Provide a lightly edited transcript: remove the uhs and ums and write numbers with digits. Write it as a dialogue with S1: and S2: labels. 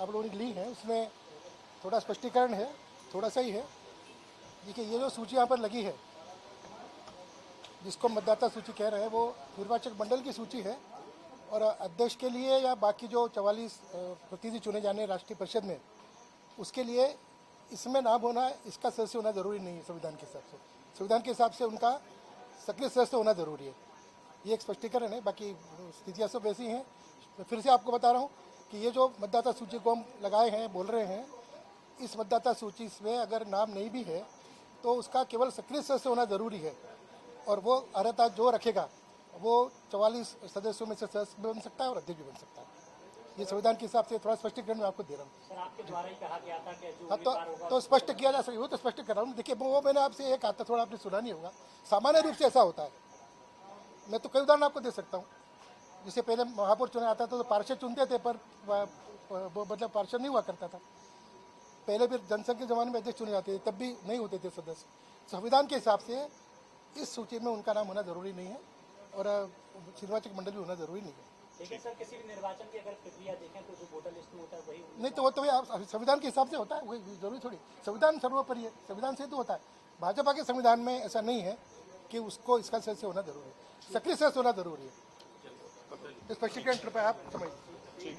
S1: आप लोगों ने ली है उसमें थोड़ा स्पष्टीकरण है, थोड़ा सा ही है। देखिए ये जो सूची यहाँ पर लगी है, जिसको मतदाता सूची कह रहे हैं, वो निर्वाचक मंडल की सूची है और अध्यक्ष के लिए या बाकी जो 44 प्रतिनिधि चुने जाने राष्ट्रीय परिषद में, उसके लिए इसमें नाम होना, इसका सदस्य होना जरूरी नहीं है। संविधान के हिसाब से, संविधान के हिसाब से उनका सक्रिय सदस्य होना जरूरी है। ये एक स्पष्टीकरण है, बाकी स्थितियाँ सब वैसी हैं। तो फिर से आपको बता रहा हूँ कि ये जो मतदाता सूची को हम लगाए हैं, बोल रहे हैं, इस मतदाता सूची में अगर नाम नहीं भी है तो उसका केवल सक्रिय सदस्य होना जरूरी है और वो अर्हता जो रखेगा वो 44 सदस्यों में से सदस्य भी बन सकता है और अध्यक्ष भी बन सकता है। ये संविधान के हिसाब से थोड़ा स्पष्टीकरण मैं आपको दे रहा हूँ।
S2: सर, आपके द्वारा ही कहा गया था कि जो
S1: हाँ, तो स्पष्ट किया जा सके, वो तो स्पष्ट कर रहा हूँ। देखिए वो मैंने आपसे ये कहा था, थोड़ा आपने सुना नहीं होगा। सामान्य रूप से ऐसा होता है। मैं तो कई उदाहरण आपको दे सकता हूँ। जिससे पहले महापौर चुना आता था तो पार्षद चुनते थे, पर मतलब पार्षद नहीं हुआ करता था। पहले भी जनसंघ के ज़माने में अध्यक्ष चुने जाते थे, तब भी नहीं होते थे सदस्य। संविधान के हिसाब से इस सूची में उनका नाम होना जरूरी नहीं है और निर्वाचक मंडल भी होना जरूरी नहीं है।
S2: लेकिन सर, किसी भी निर्वाचन की अगर प्रक्रिया देखें तो जो वोटर लिस्ट में होता है वही
S1: नहीं, तो वो तो आप संविधान के हिसाब से होता है, वही जरूरी थोड़ी। संविधान सर्वोपरि है, संविधान से तो होता है। भाजपा के संविधान में ऐसा नहीं है कि उसको इसका सदस्य होना जरूरी है, सक्रिय सदस्य होना जरूरी है। स्पष्टीकरण कृपया आप समझिए।